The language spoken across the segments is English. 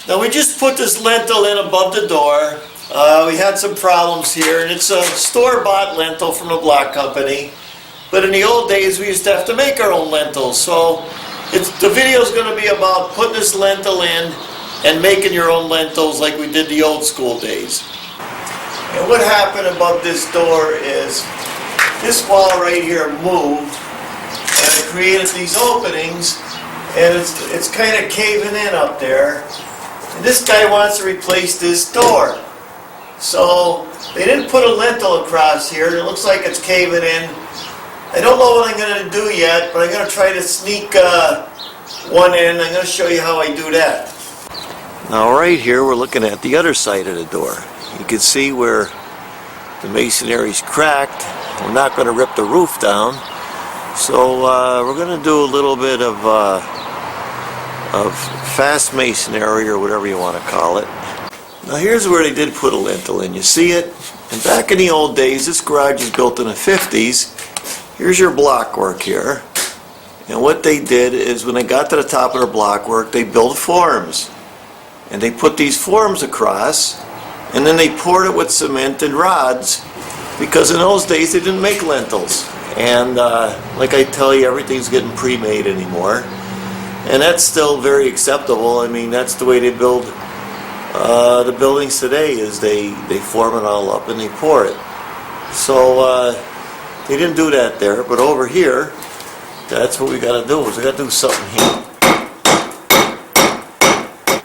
Now we just put this lintel in above the door. We had some problems here, and it's a store-bought lintel from a block company. But in the old days, we used to have to make our own lintels. So the video is going to be about putting this lintel in and making your own lintels like we did the old school days. And what happened above this door is this wall right here moved, and it created these openings, and it's kind of caving in up there. And this guy wants to replace this door. So they didn't put a lintel across here. It looks like it's caving in. I don't know what I'm going to do yet, but I'm going to try to sneak one in. I'm going to show you how I do that. Now right here we're looking at the other side of the door. You can see where the masonary's cracked. We're not going to rip the roof down. So we're going to do a little bit of fast masonry, or whatever you want to call it. Now here's where they did put a lintel in. You see it? And back in the old days, this garage was built in the 50s. Here's your block work here. And what they did is when they got to the top of their block work, they built forms. And they put these forms across, and then they poured it with cement and rods, because in those days they didn't make lintels. And like I tell you, everything's getting pre-made anymore. And that's still very acceptable. I mean, that's the way they build the buildings today, is they form it all up and they pour it. So they didn't do that there, but over here, that's what we got to do. Is we got to do something here.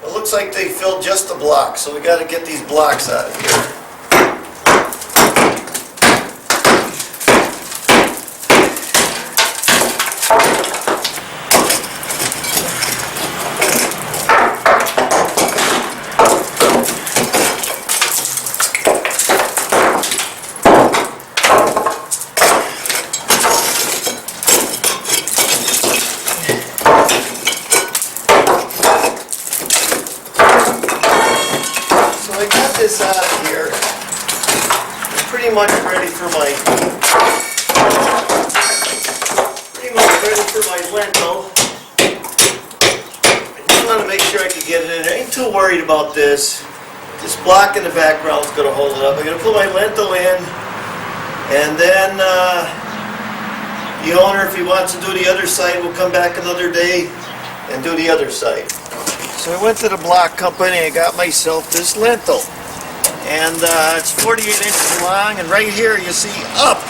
It looks like they filled just the block, so we got to get these blocks out of here. This out of here. I'm pretty much ready for my lintel. I just want to make sure I can get it in there. I ain't too worried about this. This block in the background is going to hold it up. I'm going to put my lintel in, and then the owner, if he wants to do the other side, will come back another day and do the other side. So I went to the block company and got myself this lintel. And it's 48 inches long, and right here you see up,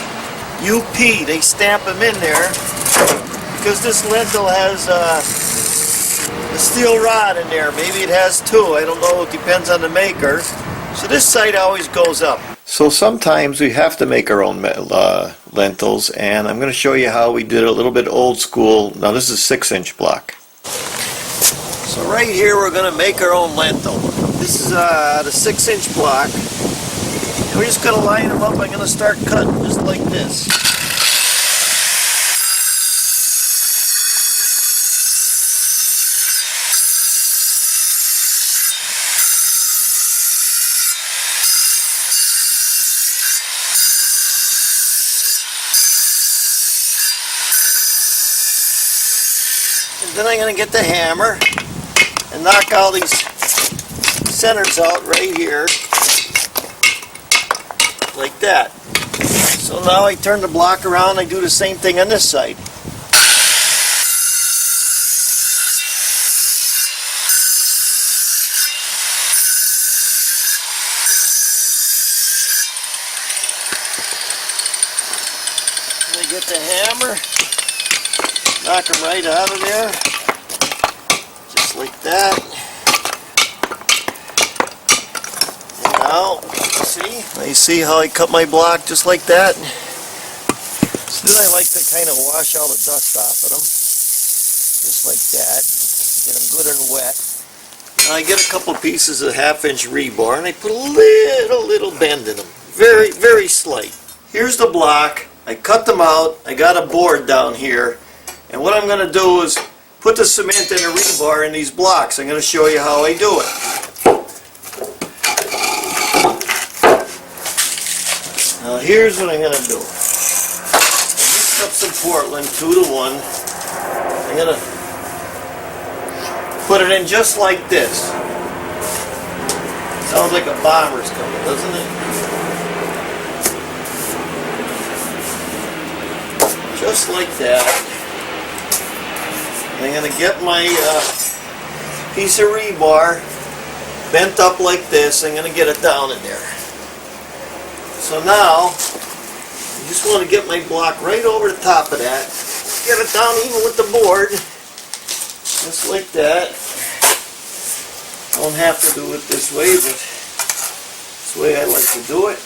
UP, they stamp them in there, because this lintel has a steel rod in there. Maybe it has two, I don't know, it depends on the maker. So this side always goes up. So sometimes we have to make our own lintels, and I'm going to show you how we did it a little bit old school. Now this is 6-inch block. So right here we're going to make our own lintel. This is the 6-inch block. And we're just going to line them up. I'm going to start cutting just like this. And then I'm going to get the hammer and knock all these centers out right here, like that. So now I turn the block around, I do the same thing on this side. And I get the hammer, knock them right out of there, just like that. Now, you see how I cut my block just like that? So then I like to kind of wash all the dust off of them, just like that, get them good and wet. Now I get a couple pieces of 1/2-inch rebar and I put a little bend in them, very, very slight. Here's the block, I cut them out, I got a board down here, and what I'm going to do is put the cement and the rebar in these blocks. I'm going to show you how I do it. Now here's what I'm going to do. I mixed up some Portland 2-to-1. I'm going to put it in just like this. Sounds like a bomber's coming, doesn't it? Just like that. I'm going to get my piece of rebar bent up like this. I'm going to get it down in there. So now, I just want to get my block right over the top of that. Get it down even with the board. Just like that. Don't have to do it this way, but it's the way I like to do it.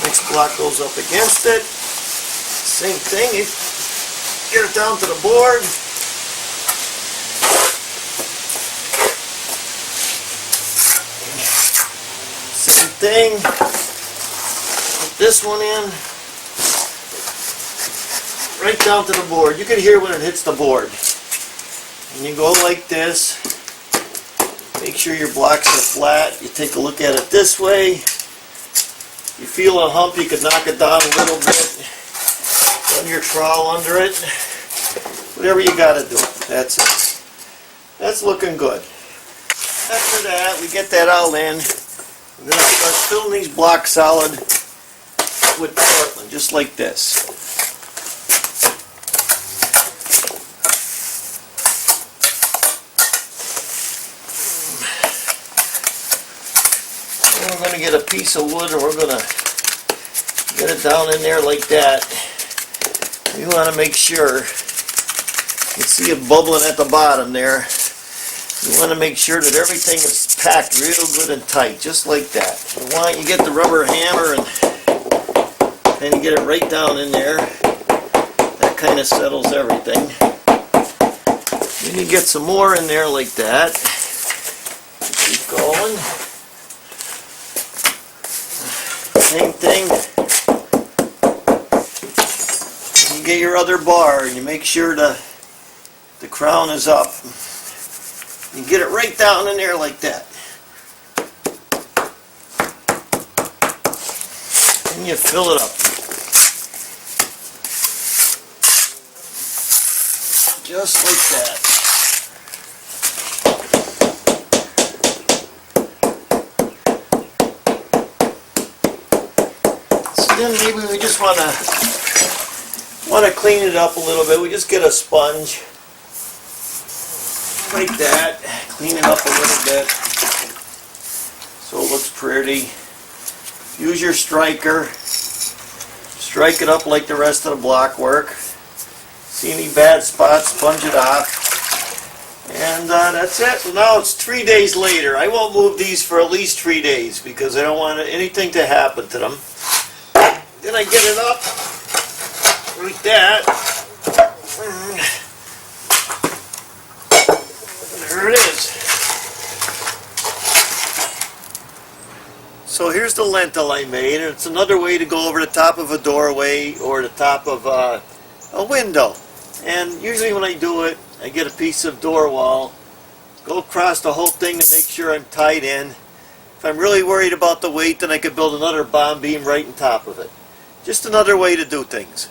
Next block goes up against it. Same thing, you get it down to the board. Same thing. Put this one in. Right down to the board. You can hear when it hits the board. And you go like this. Make sure your blocks are flat. You take a look at it this way. You feel a hump, you can knock it down a little bit. Run your trowel under it. Whatever you got to do. That's it. That's looking good. After that, we get that all in. We're going to start filling these blocks solid with Portland, just like this. We're going to get a piece of wood and we're going to get it down in there like that. We want to make sure, you can see it bubbling at the bottom there. You want to make sure that everything is packed real good and tight, just like that. You get the rubber hammer and then you get it right down in there. That kind of settles everything. Then you get some more in there like that. Keep going. Same thing. You get your other bar and you make sure the crown is up. You get it right down in there like that. And you fill it up. Just like that. Then maybe we just want to clean it up a little bit. We just get a sponge like that, clean it up a little bit so it looks pretty. Use your striker, strike it up like the rest of the block work. See any bad spots, sponge it off, and that's it. So now it's 3 days later. I won't move these for at least 3 days because I don't want anything to happen to them. Then I get it up like that. There it is. So here's the lintel I made, and it's another way to go over the top of a doorway or the top of a window. And usually when I do it, I get a piece of door wall, go across the whole thing to make sure I'm tied in. If I'm really worried about the weight, then I could build another bomb beam right on top of it. Just another way to do things.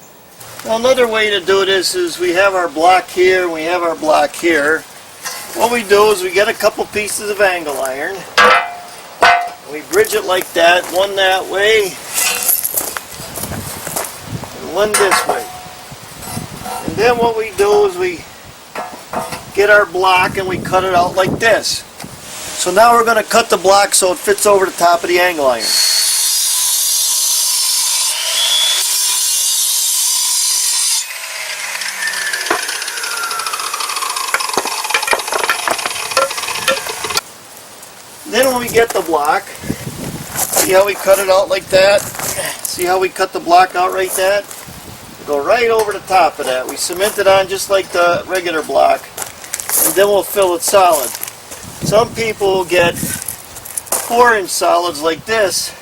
Well, another way to do this is we have our block here and we have our block here. What we do is we get a couple pieces of angle iron. We bridge it like that, one that way and one this way. And then what we do is we get our block and we cut it out like this. So now we're going to cut the block so it fits over the top of the angle iron. Then when we get the block, see how we cut it out like that? See how we cut the block out like that? We go right over the top of that. We cement it on just like the regular block, and then we'll fill it solid. Some people will get 4-inch solids like this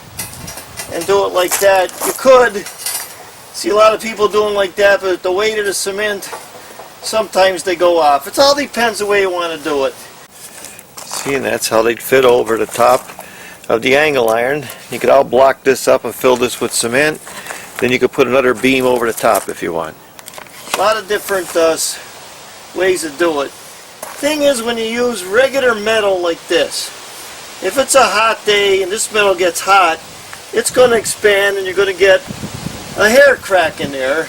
and do it like that. You could see a lot of people doing like that, but the weight of the cement, sometimes they go off. It all depends the way you want to do it. See, and that's how they'd fit over the top of the angle iron. You could all block this up and fill this with cement. Then you could put another beam over the top if you want. A lot of different ways to do it. Thing is, when you use regular metal like this, if it's a hot day and this metal gets hot, it's going to expand and you're going to get a hair crack in there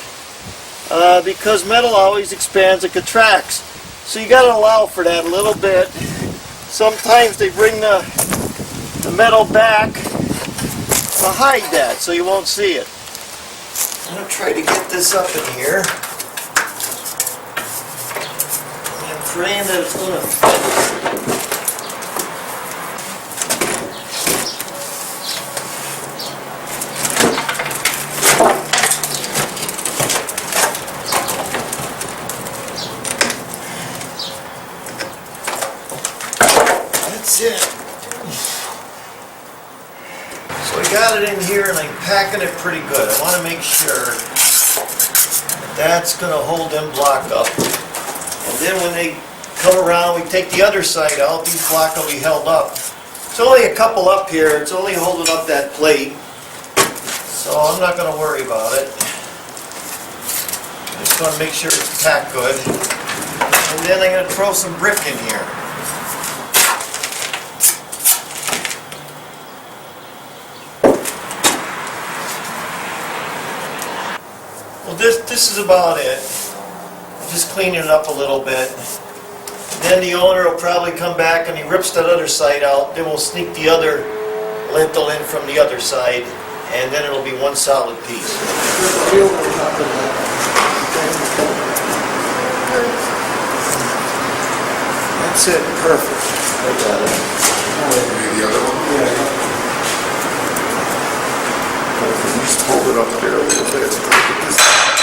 because metal always expands and contracts. So you got to allow for that a little bit. Sometimes they bring the metal back to hide that so you won't see it. I'm going to try to get this up in here. I'm praying that it's going to fit. That's it. So I got it in here and I'm packing it pretty good. I want to make sure that's going to hold them block up. And then when they come around, we take the other side out, these block will be held up. It's only a couple up here, it's only holding up that plate. So I'm not going to worry about it. I just want to make sure it's packed good. And then I'm going to throw some brick in here. Well, this is about it. Just cleaning it up a little bit. Then the owner will probably come back and he rips that other side out. Then we'll sneak the other lintel in from the other side, and then it'll be one solid piece. That's it. Perfect. I got it. The other one? Yeah. Just hold it up there a little bit.